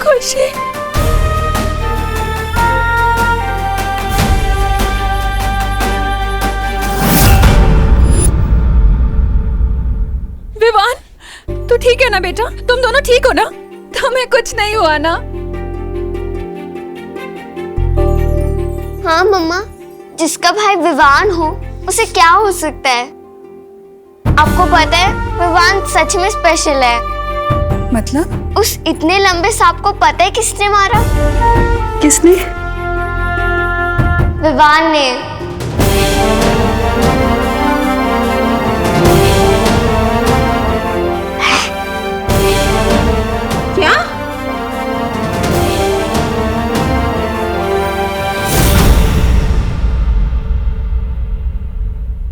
खुशी। विवान, तू ठीक है ना बेटा? तुम दोनों ठीक हो ना? तुम्हें कुछ नहीं हुआ ना? हाँ मम्मा, जिसका भाई विवान हो उसे क्या हो सकता है? आपको पता है विवान सच में स्पेशल है। मतलब? उस इतने लंबे सांप को पता है किसने मारा? किसने? विवान ने। क्या?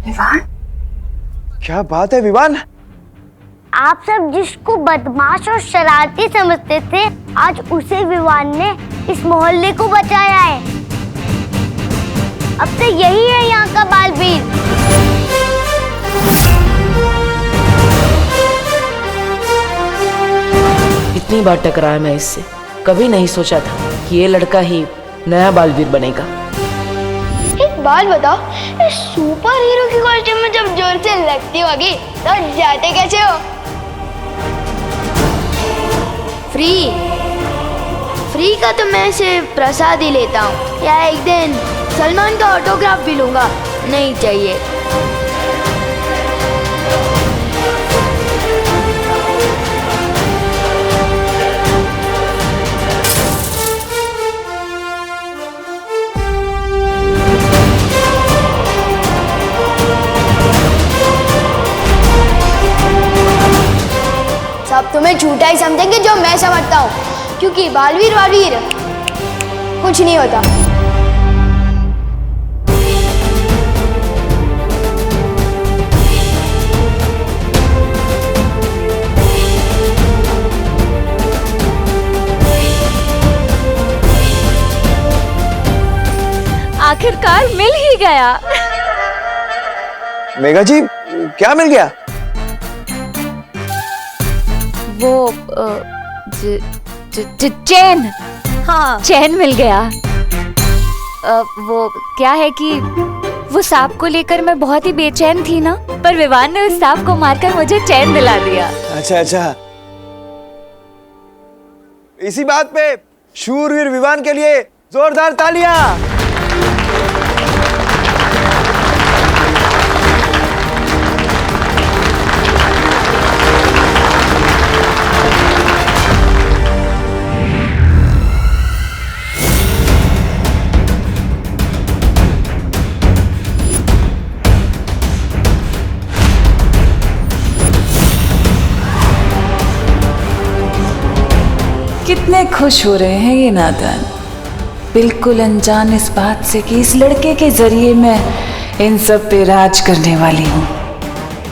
विवान? क्या बात है विवान? आप सब जिसको बदमाश और शरारती समझते थे, आज उसे विवान ने इस मोहल्ले को बचाया है। अब तो यही है यहाँ का बालवीर। इतनी बार टकराया मैं इससे, कभी नहीं सोचा था कि ये लड़का ही नया बालवीर बनेगा। एक बात बताओ, इस सुपर हीरो की कॉस्ट्यूम में जब जोर से लगती होगी तो जाते कैसे हो? फ्री का तो मैं सिर्फ प्रसाद ही लेता हूँ, या एक दिन सलमान का ऑटोग्राफ भी लूंगा। नहीं चाहिए। सब तुम्हें झूठा ही समझेंगे जो मैं समझता हूँ, क्योंकि बालवीर वालवीर कुछ नहीं होता। आखिरकार मिल ही गया। मेघा जी, क्या मिल गया? वो चैन। हाँ, चैन मिल गया। वो क्या है कि वो सांप को लेकर मैं बहुत ही बेचैन थी ना, पर विवान ने उस सांप को मारकर मुझे चैन दिला दिया। अच्छा अच्छा, इसी बात पे शूरवीर विवान के लिए जोरदार तालियां। कितने खुश हो रहे हैं ये नादान, बिल्कुल अनजान इस बात से कि इस लड़के के जरिए मैं इन सब पे राज करने वाली हूँ।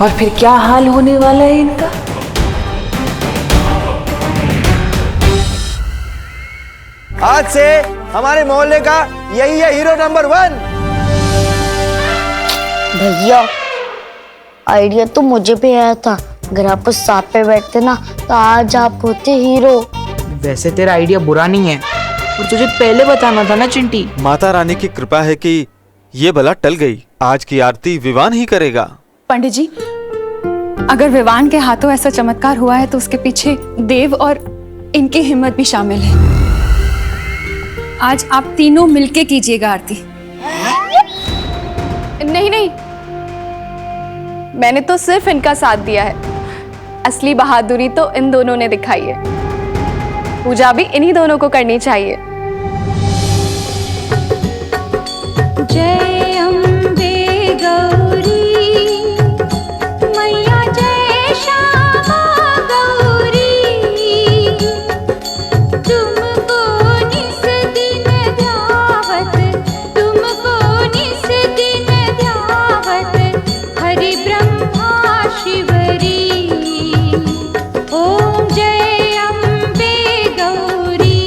और फिर क्या हाल होने वाला है इनका। आज से हमारे मोहल्ले का यही है हीरो नंबर 1। भैया, आइडिया तो मुझे भी आया था। अगर आप उस सांप पे बैठते ना तो आज आप होते हीरो। वैसे तेरा आइडिया बुरा नहीं है, और तुझे पहले बताना था ना चिंटी। माता रानी की कृपा है कि ये बला टल गई। आज की आरती विवान ही करेगा। पंडित जी, अगर विवान के हाथों ऐसा चमत्कार हुआ है तो उसके पीछे देव और इनकी हिम्मत भी शामिल है। आज आप तीनों मिलके कीजिएगा आरती। नहीं नहीं, मैंने तो सिर्फ इनका साथ दिया है। असली बहादुरी तो इन दोनों ने दिखाई है। पूजा भी इन्हीं दोनों को करनी चाहिए। जय अम्बे गौरी मैया, जय श्यामा गौरी, तुमको निस दिन ध्यावत, तुमको निस दिन ध्यावत, हरि ब्रह्मा शिवरी, ओम जय अम्बे गौरी।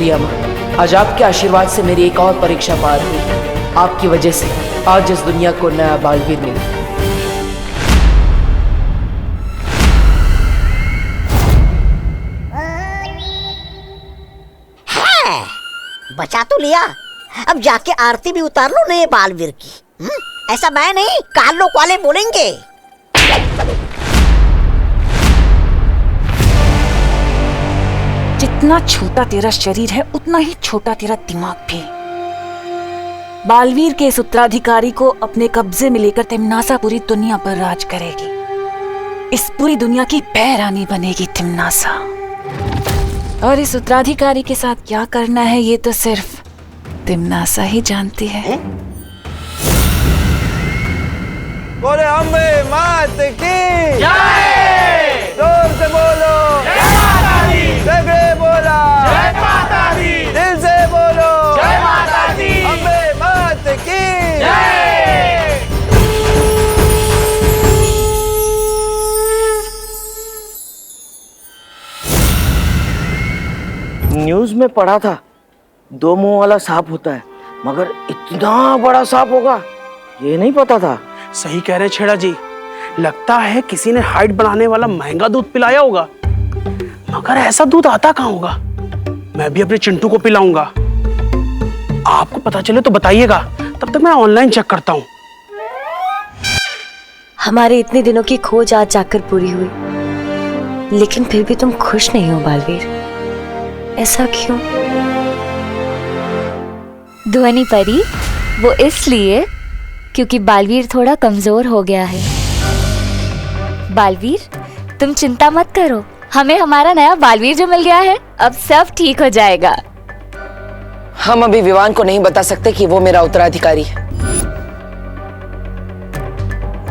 शुक्रिया माँ। आज आपके आशीर्वाद से मेरी एक और परीक्षा पार हुई। आपकी वजह से आज इस दुनिया को नया बालवीर मिला। बचा तो लिया, अब जाके आरती भी उतार लो नए बालवीर की। ऐसा मैं नहीं, कालोक वाले बोलेंगे। जितना छोटा तेरा शरीर है उतना ही छोटा तेरा दिमाग भी। बालवीर के इस उत्तराधिकारी को अपने कब्जे में लेकर तिम्नासा पूरी दुनिया पर राज करेगी। इस पूरी दुनिया की पैरानी बनेगी तिम्नासा। और इस उत्तराधिकारी के साथ क्या करना है ये तो सिर्फ तिम्नासा ही जानती है। बोले अम्बे मात की जय। जोर से बोलो जय माता दी। सगळे बोला जय माता दी। दिल से बोलो जय माता दी। अम्बे मात की जय। न्यूज में पढ़ा था 2 मुंह वाला सांप होता है, मगर इतना बड़ा सांप होगा ये नहीं पता था। सही कह रहे छेड़ा जी, लगता है किसी ने हाइट बढ़ाने वाला महंगा दूध पिलाया होगा, मगर ऐसा दूध आता कहाँ होगा। मैं भी अपने चिंटू को पिलाऊंगा। आपको पता चले तो बताइएगा, तब तक मैं ऑनलाइन चेक करता हूँ। हमारे इतने दिनों की खोज आज जाकर पूरी हुई, लेकिन फिर भी तुम खुश नहीं हो बालवीर। ऐसा क्यों? ध्वनि परी, वो इसलिए क्योंकि बालवीर थोड़ा कमजोर हो गया है। बालवीर, तुम चिंता मत करो, हमें हमारा नया बालवीर जो मिल गया है, अब सब ठीक हो जाएगा। हम अभी विवान को नहीं बता सकते कि वो मेरा उत्तराधिकारी है।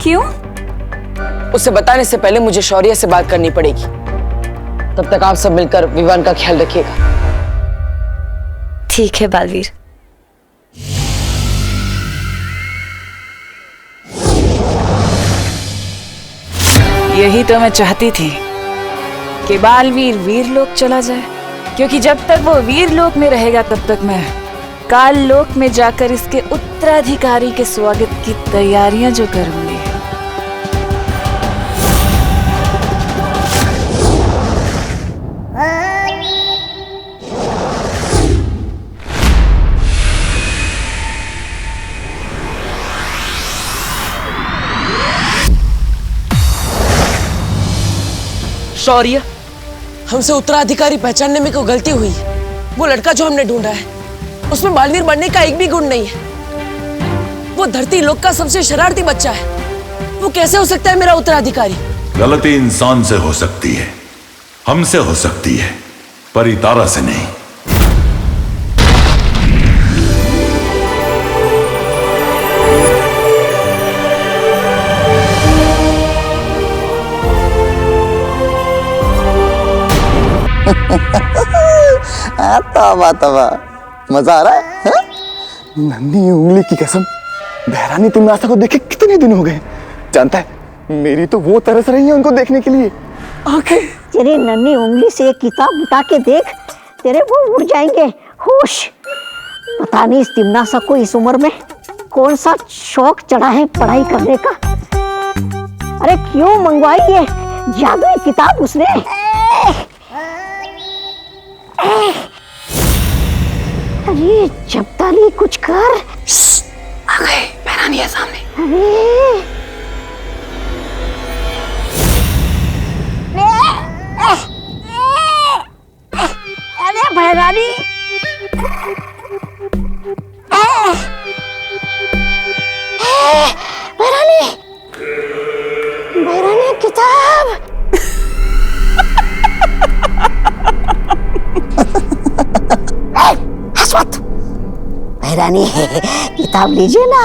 क्यों? उसे बताने से पहले मुझे शौर्य से बात करनी पड़ेगी। तब तक आप सब मिलकर विवान का ख्याल रखिएगा। ठीक है बालवीर। यही तो मैं चाहती थी कि बालवीर वीरलोक चला जाए, क्योंकि जब तक वो वीरलोक में रहेगा तब तक मैं काललोक में जाकर इसके उत्तराधिकारी के स्वागत की तैयारियां जो करूंगी। शौर्य, हमसे उत्तराधिकारी पहचानने में कोई गलती हुई है। वो लड़का जो हमने ढूंढा है उसमें बालवीर बनने का एक भी गुण नहीं है। वो धरती लोक का सबसे शरारती बच्चा है। वो कैसे हो सकता है मेरा उत्तराधिकारी? गलती इंसान से हो सकती है, हमसे हो सकती है, पर तारा से नहीं। तबा तबा मजा आ रहा है? नन्ही उंगली की कसम, बहरानी तिम्नासा को देखे कितने दिन हो गए। जानता है, मेरी तो वो तरस रही है उनको देखने के लिए। आंखें तेरी नन्ही उंगली से एक किताब उठा के देख, तेरे वो उड़ जाएंगे होश। पता नहीं इस तिम्नासा को इस उम्र में कौन सा शौक चढ़ा है पढ़ाई करने का। अरे क्यों मंगवाई ये जादुई किताब उसने? अरे जब्ताली कुछ कर। आ गए, बहरानी है सामने। अरे बहरानी, बहरानी, बहरानी किताब। बहरानी किताब लीजिए ना।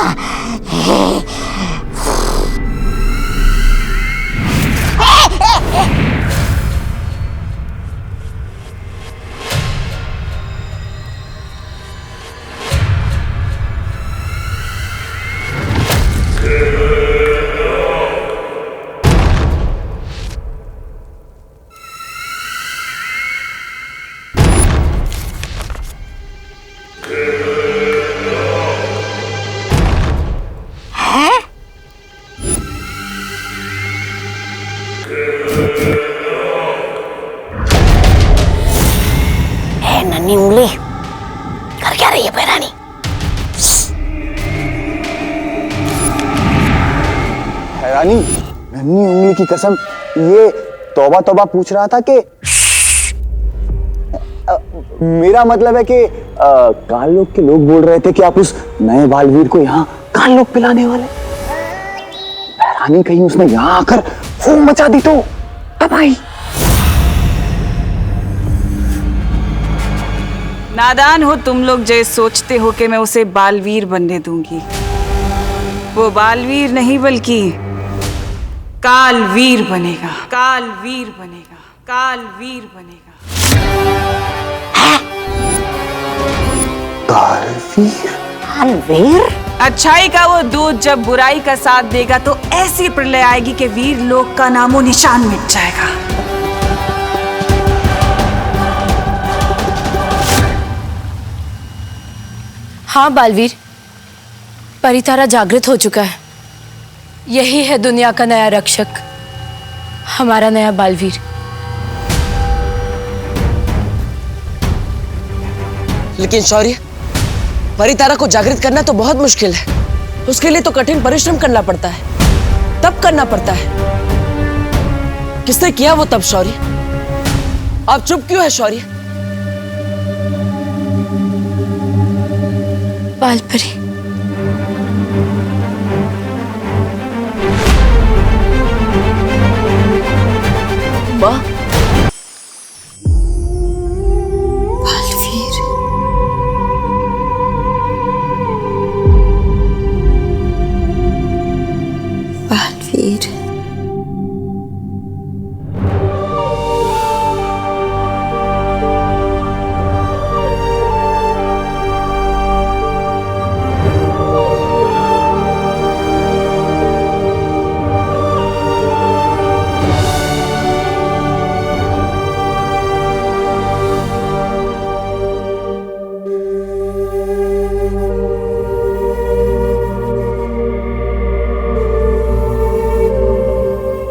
रानी, नन्ही उंगली की कसम, ये तौबा तौबा पूछ रहा था कि मेरा मतलब है कि काल लोग के लोग बोल रहे थे कि आप उस नए बालवीर को यहाँ काल लोग पिलाने वाले। रानी कहीं उसने यहाँ आकर फूम मचा दी तो तब आई। नादान हो तुम लोग जो सोचते हो कि मैं उसे बालवीर बनने दूंगी। वो बालवीर नहीं बल्कि कालवीर बनेगा, कालवीर बनेगा, कालवीर बनेगा। कालवीर? कालवीर? अच्छाई का वो दूध जब बुराई का साथ देगा तो ऐसी प्रलय आएगी कि वीर लोक का नामो निशान मिट जाएगा। हाँ बालवीर, परितारा जागृत हो चुका है। यही है दुनिया का नया रक्षक, हमारा नया बालवीर। लेकिन शौर्य, परितारा को जागृत करना तो बहुत मुश्किल है। उसके लिए तो कठिन परिश्रम करना पड़ता है, तप करना पड़ता है। किसने किया वो तप शौर्य? आप चुप क्यों है शौर्य? बालपरी, माँ, बालवीर, बालवीर।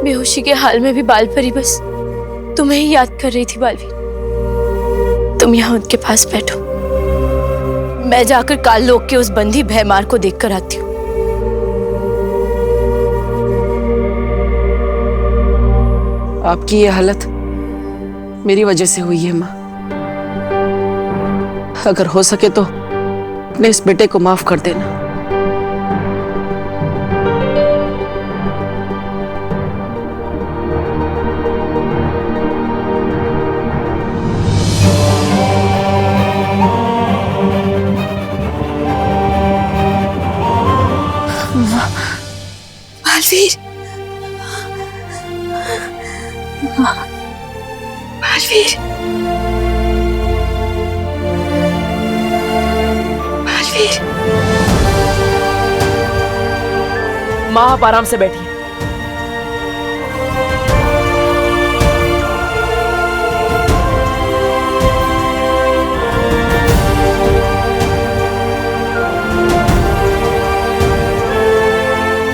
बेहोशी के हाल में भी बालपरी बस तुम्हें ही याद कर रही थी बालवीर। तुम यहाँ उनके पास बैठो, मैं जाकर काल लोक के उस बंदी भयमार को देखकर आती हूँ। आपकी ये हालत मेरी वजह से हुई है माँ। अगर हो सके तो अपने इस बेटे को माफ कर देना। बालवीर, बालवीर, बालवीर। माँ, आप आराम से बैठिए।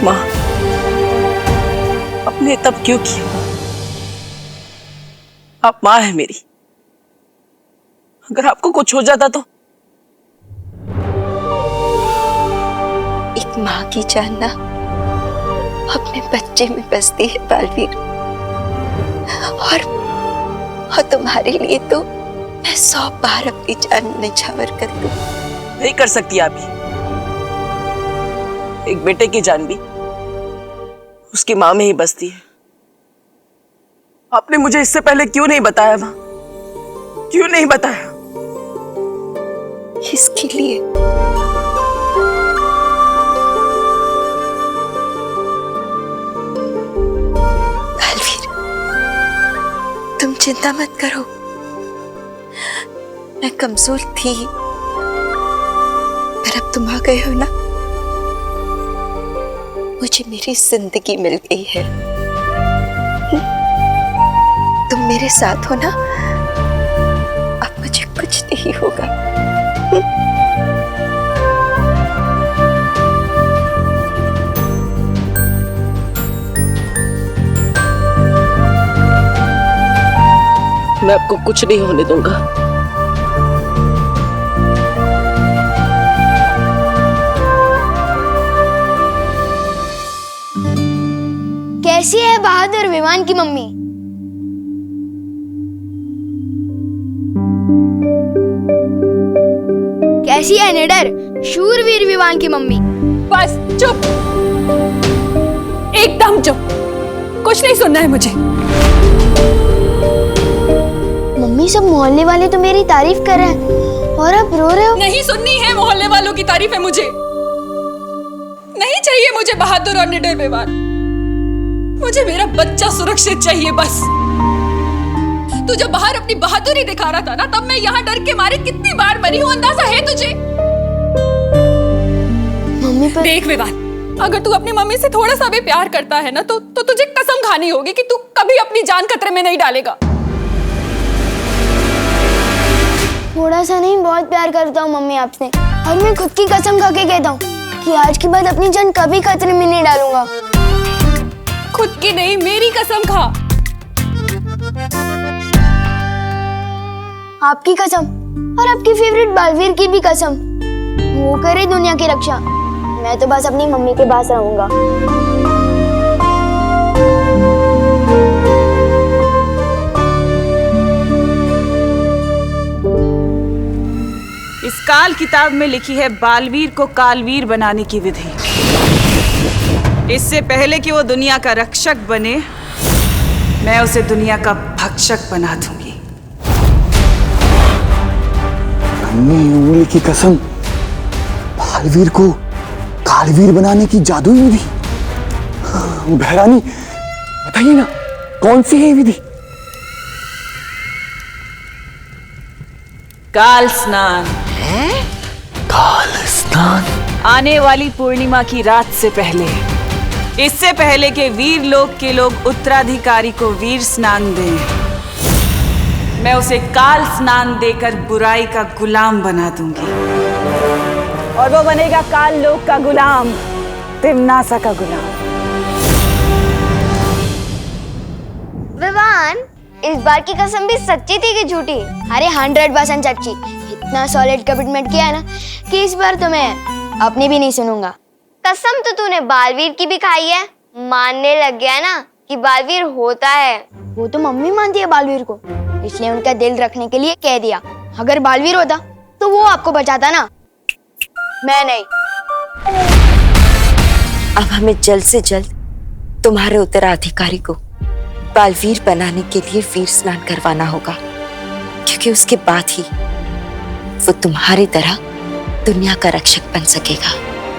माँ, आपने तब क्यों किया? आप माँ है मेरी। अगर आपको कुछ हो जाता तो? एक माँ की जान ना अपने बच्चे में बसती है बालवीर, और तुम्हारे लिए तो मैं 100 बार अपनी जान निछावर कर दूं। नहीं कर सकती आप ही। एक बेटे की जान भी उसकी माँ में ही बसती है। आपने मुझे इससे पहले क्यों नहीं बताया माँ? क्यों नहीं बताया? इसके लिए बालवीर, तुम चिंता मत करो। मैं कमजोर थी, पर अब तुम आ गए हो ना, मुझे मेरी जिंदगी मिल गई है। तुम मेरे साथ हो ना, अब मुझे कुछ नहीं होगा। मैं आपको कुछ नहीं होने दूंगा। कैसी है बहादुर विवान की मम्मी? कैसी है निडर शूरवीर विवान की मम्मी? बस चुप, एकदम चुप, कुछ नहीं सुनना है मुझे। मम्मी सब मोहल्ले वाले तो मेरी तारीफ कर रहे हैं और आप रो रहे हो। नहीं सुननी है मोहल्ले वालों की तारीफ है मुझे, नहीं चाहिए मुझे बहादुर और निडर विवान। मुझे मेरा बच्चा सुरक्षित चाहिए बस। तू जब बाहर अपनी बहादुरी दिखा रहा था ना, तब मैं यहाँ डर के मारे कितनी बार मरी हूँ, अंदाजा है तुझे? मम्मी पर देख विवान, अगर तू अपनी मम्मी से थोड़ा सा भी प्यार करता है ना, तो तुझे कसम खानी होगी कि तू कभी अपनी जान खतरे में नहीं डालेगा। थोड़ा सा नहीं, बहुत प्यार करता हूँ मम्मी आपसे, और मैं खुद की कसम खा के कहता हूँ कि आज के बाद अपनी जान कभी खतरे में नहीं डालूंगा। खुद की नहीं, मेरी कसम खा। आपकी कसम और आपकी फेवरेट बालवीर की भी कसम। वो करे दुनिया की रक्षा, मैं तो बस अपनी मम्मी के पास रहूंगा। इस काल किताब में लिखी है बालवीर को कालवीर बनाने की विधि। इससे पहले कि वो दुनिया का रक्षक बने, मैं उसे दुनिया का भक्षक बना दूंगी। उंगली की कसम, बालवीर को कालवीर बनाने की जादुई विधि। भैरानी बताइए ना, कौन सी है विधि? काल स्नान। काल स्नान? आने वाली पूर्णिमा की रात से पहले, इससे पहले कि वीर लोक के लोग उत्तराधिकारी को वीर स्नान दें, मैं उसे काल स्नान देकर बुराई का गुलाम बना दूंगी, और वो बनेगा काल लोक का गुलाम, तिम्नासा का गुलाम। विवान, इस बार की कसम भी सच्ची थी कि झूठी? अरे 100% सच्ची। इतना सॉलिड कमिटमेंट किया है ना कि इस बार तो मैं अपनी भी नहीं सुनूंगा। कसम तो तूने बालवीर की भी खाई है, मानने लग गया ना कि बालवीर होता है। वो तो मम्मी मानती है बालवीर को, इसलिए उनका दिल रखने के लिए कह दिया। अगर बालवीर होता तो वो आपको बचाता ना, मैं नहीं। अब हमें जल्द से जल्द तुम्हारे उत्तराधिकारी को बालवीर बनाने के लिए वीर स्नान करवाना होगा, क्योंकि उसके बाद ही वो तुम्हारी तरह दुनिया का रक्षक बन सकेगा।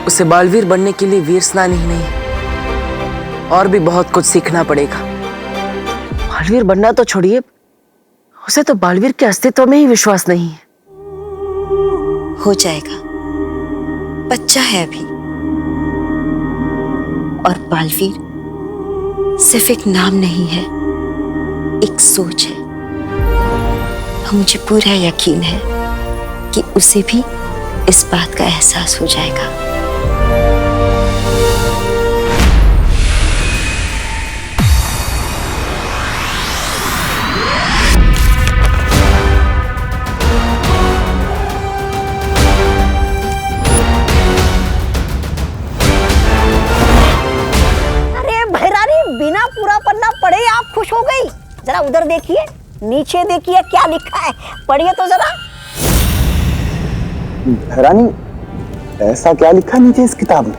उसे बालवीर बनने के लिए वीर स्नान ही नहीं, और भी बहुत कुछ सीखना पड़ेगा। बालवीर बनना तो छोड़िए, उसे तो बालवीर के अस्तित्व में ही विश्वास नहीं है। हो जाएगा, बच्चा है अभी। और बालवीर सिर्फ एक नाम नहीं है, एक सोच है। मुझे पूरा यकीन है कि उसे भी इस बात का एहसास हो जाएगा। बिना पूरा पन्ना पढ़े आप खुश हो गई? जरा उधर देखिए, नीचे देखिए, क्या लिखा है, पढ़िए तो जरा। भैरानी, ऐसा क्या लिखा नीचे इस किताब में?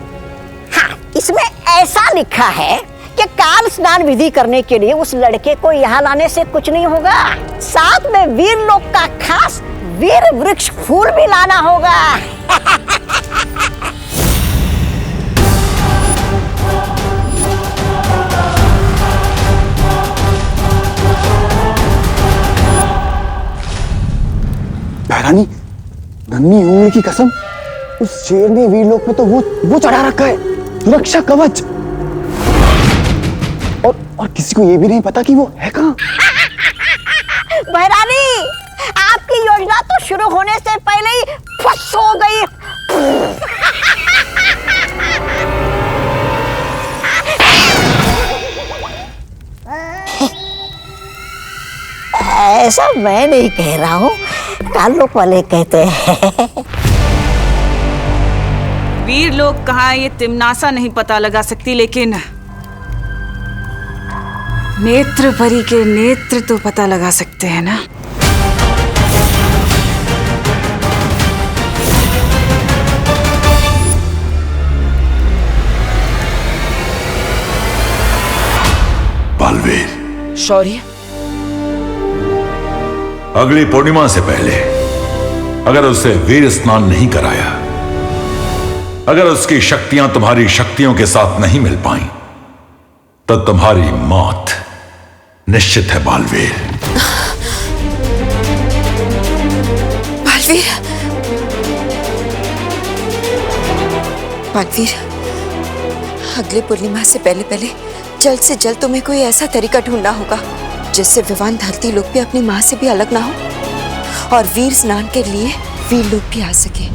हाँ, इसमें ऐसा लिखा है कि काल स्नान विधि करने के लिए उस लड़के को यहाँ लाने से कुछ नहीं होगा, साथ में वीर लोक का खास वीर वृक्ष फूल भी लाना होगा। भैरानी, नन्ही उंगली की कसम, उस शेर ने वीरलोक में तो वो चढ़ा रखा है, सुरक्षा कवच। और किसी को ये भी नहीं पता कि वो है कहाँ। भैरानी, आपकी योजना तो शुरू होने से पहले ही फस हो गई। ऐसा मैं नहीं कह रहा हूँ, कालोक वाले कहते हैं। वीर लोग कहाँ ये तिम्नासा नहीं पता लगा सकती, लेकिन नेत्र परी के नेत्र तो पता लगा सकते हैं ना? बालवीर, शौर्य, अगली पूर्णिमा से पहले अगर उसे वीर स्नान नहीं कराया, अगर उसकी शक्तियां तुम्हारी शक्तियों के साथ नहीं मिल पाई, तो तुम्हारी मौत निश्चित है बालवीर। बालवीर, बालवीर, अगले पूर्णिमा से पहले पहले जल्द से जल्द तुम्हें कोई ऐसा तरीका ढूंढना होगा जिससे विवान धरती लोक पे अपनी माँ से भी अलग ना हो और वीर स्नान के लिए वीर लोक भी आ सके।